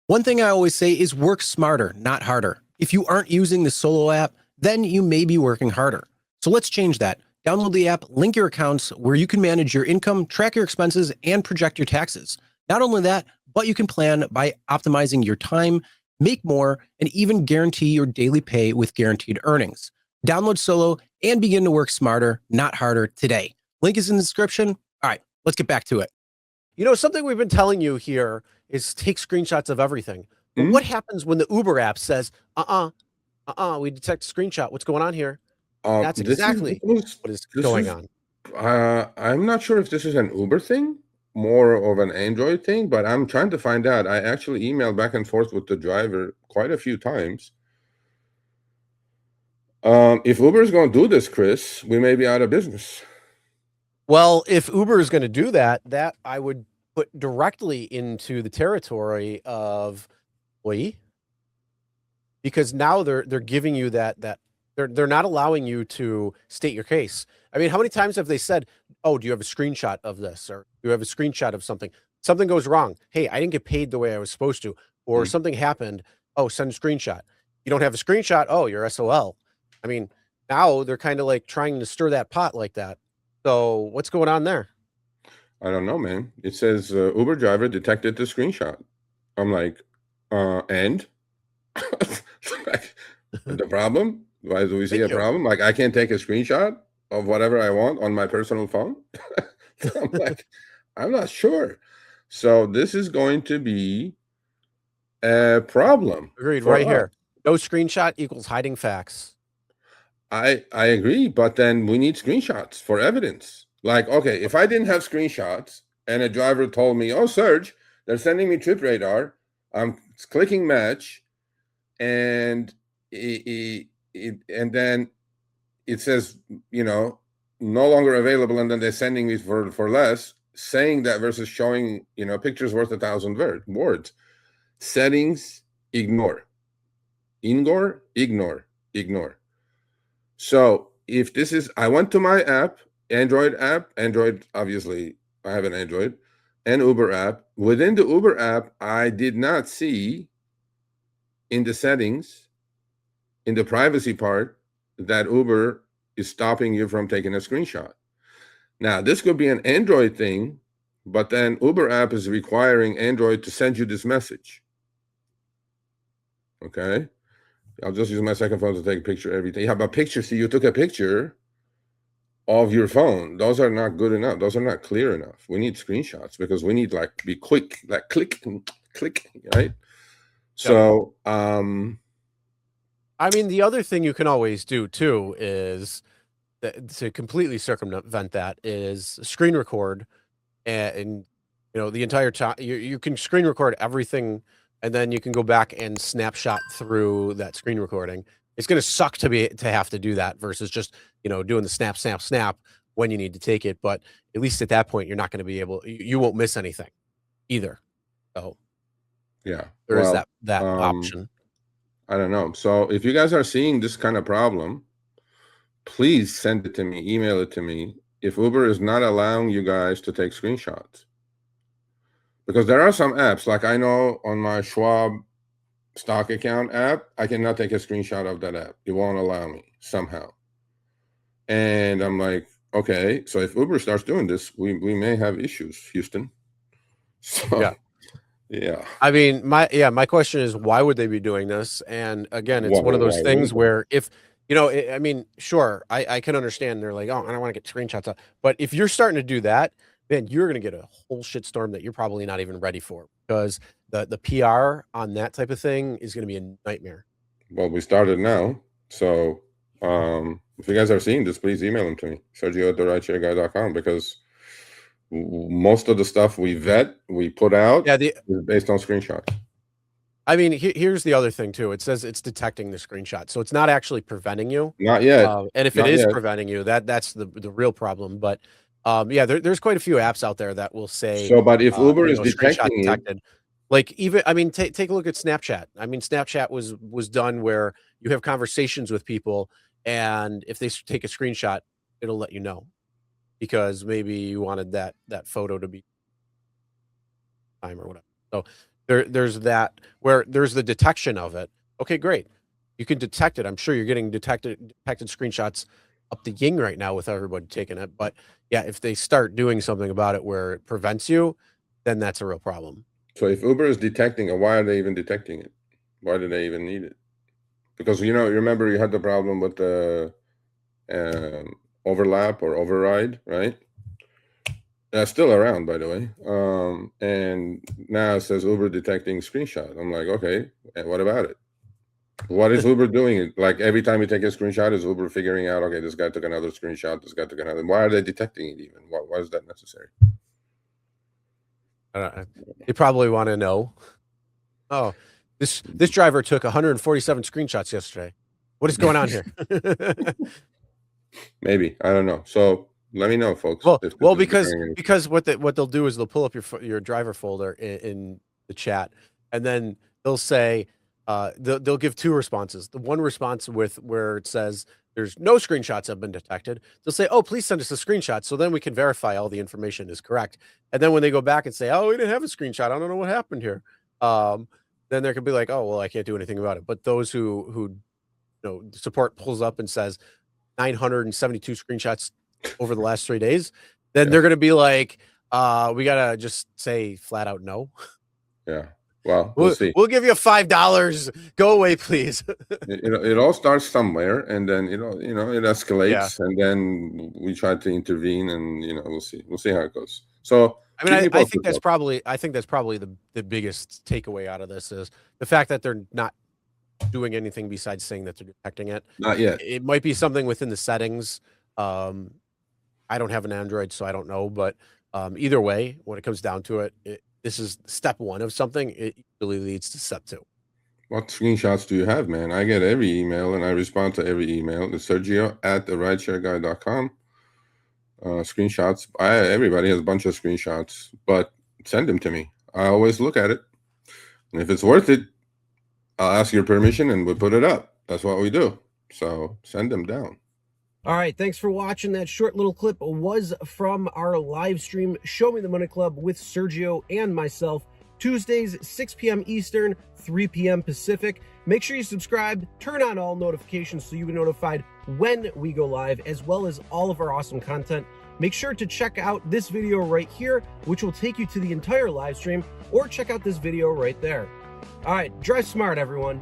One thing I always say is work smarter, not harder. If you aren't using the Solo app, then you may be working harder. So let's change that. Download the app, link your accounts where you can manage your income, track your expenses, and project your taxes. Not only that, but you can plan by optimizing your time, make more, and even guarantee your daily pay with guaranteed earnings. Download Solo and begin to work smarter, not harder today. Link is in the description. All right, let's get back to it. Something we've been telling you here is take screenshots of everything. But Hmm? what happens when the Uber app says, we detect a screenshot. What's going on here? That's This is exactly because what is this going is. on. I'm not sure if this is an Uber thing, more of an Android thing, but I'm trying to find out. I actually emailed back and forth with the driver quite a few times. If Uber is going to do this, Chris, we may be out of business. Well, if Uber is going to do that, that I would put directly into the territory of employee, because now they're giving you that they're not allowing you to state your case. I mean, how many times have they said, "Oh, do you have a screenshot of this?" or "Do you have a screenshot of something?" Something goes wrong. "Hey, I didn't get paid the way I was supposed to," or Mm. something happened. "Oh, send a screenshot." You don't have a screenshot. "Oh, you're SOL." I mean, now they're kind of like trying to stir that pot like that. So what's going on there? I don't know, man. It says Uber driver detected the screenshot. I'm like, and like, the problem? Why do we see Thank a you. problem? Like, I can't take a screenshot of whatever I want on my personal phone. I'm like, I'm not sure. So this is going to be a problem Agreed. for Right us. here. No screenshot equals hiding facts. I agree, but then we need screenshots for evidence. Like, okay, if I didn't have screenshots and a driver told me, "Oh, Serge, they're sending me trip radar," I'm clicking match, and and then it says, no longer available, and then they're sending me for less. Saying that versus showing, pictures worth 1,000 words. Settings, ignore. Ignore. So if this is, I went to my app, Android, obviously, I have an Android, and Uber app. Within the Uber app, I did not see in the settings, in the privacy part, that Uber is stopping you from taking a screenshot. Now, this could be an Android thing, but then Uber app is requiring Android to send you this message. Okay? I'll just use my second phone to take a picture every day. Yeah, but pictures, see, you took a picture of your phone. Those are not good enough. Those are not clear enough. We need screenshots because we need like be quick, like click and click, right? So I mean, the other thing you can always do too is to completely circumvent that is screen record, and the entire time you can screen record everything, and then you can go back and snapshot through that screen recording. It's going to suck to have to do that versus just doing the snap when you need to take it, but at least at that point you're not going to be able, you won't miss anything either. So yeah, there is well, that option. I don't know. So if you guys are seeing this kind of problem, please send it to me, email it to me. If Uber is not allowing you guys to take screenshots, because there are some apps, like I know on my Schwab stock account app, I cannot take a screenshot of that app. It won't allow me somehow. And I'm like, okay, so if Uber starts doing this, we may have issues, Houston. So yeah. I mean, my question is, why would they be doing this? And again, it's one of those Why things wouldn't they? where if, I mean, sure, I can understand they're like, "Oh, I don't want to get screenshots of," but if you're starting to do that, then you're going to get a whole shitstorm that you're probably not even ready for, because the PR on that type of thing is going to be a nightmare. Well, we started now. So if you guys are seeing this, please email them to me, Sergio at therideshareguy.com, because most of the stuff we put out is based on screenshots. I mean, here's the other thing too. It says it's detecting the screenshot, so it's not actually preventing you. Not yet. And if it is preventing you, that's the real problem. But there's quite a few apps out there that will say, so, but if Uber is screenshot detecting detected. Like, even, I mean, take a look at Snapchat. I mean, Snapchat was done where you have conversations with people, and if they take a screenshot, it'll let you know, because maybe you wanted that photo to be time or whatever. So there's that where there's the detection of it. Okay, great. You can detect it. I'm sure you're getting detected screenshots up the ying right now with everybody taking it. But yeah, if they start doing something about it where it prevents you, then that's a real problem. So if Uber is detecting it, why are they even detecting it? Why do they even need it? Because, you know, remember you had the problem with the overlap or override, right? That's still around, by the way. And now it says Uber detecting screenshot. I'm like, okay, and what about it? What is Uber doing? Like every time you take a screenshot, is Uber figuring out, okay, this guy took another screenshot, this guy took another. Why are they detecting it even? Why is that necessary? They probably want to know. Oh, this driver took 147 screenshots yesterday. What is going on here? Maybe, I don't know. So let me know, folks. Well, because what they'll do is they'll pull up your driver folder in the chat, and then they'll say they'll give two responses. The one response where it says there's no screenshots have been detected. They'll say, oh, please send us a screenshot so then we can verify all the information is correct. And then when they go back and say, oh, we didn't have a screenshot, I don't know what happened here. Then there could be like, oh, well, I can't do anything about it. But those who support pulls up and says 972 screenshots over the last 3 days, then they're going to be like, we got to just say flat out no. Yeah. Well, we'll see. We'll give you $5. Go away, please. it all starts somewhere, and then it escalates, and then we try to intervene, and we'll see how it goes. So I mean, I think that's probably the biggest takeaway out of this is the fact that they're not doing anything besides saying that they're detecting it. Not yet. It might be something within the settings. I don't have an Android, so I don't know, but either way, when it comes down to it, this is step one of something. It usually leads to step two. What screenshots do you have, man? I get every email and I respond to every email. It's Sergio at therideshareguy.com. Screenshots. Everybody has a bunch of screenshots, but send them to me. I always look at it. And if it's worth it, I'll ask your permission and we'll put it up. That's what we do. So send them down. All right, thanks for watching. That short little clip was from our live stream, Show Me the Money Club with Sergio and myself, Tuesdays, 6 p.m. Eastern, 3 p.m. Pacific. Make sure you subscribe, turn on all notifications so you'll be notified when we go live, as well as all of our awesome content. Make sure to check out this video right here, which will take you to the entire live stream, or check out this video right there. All right, drive smart, everyone.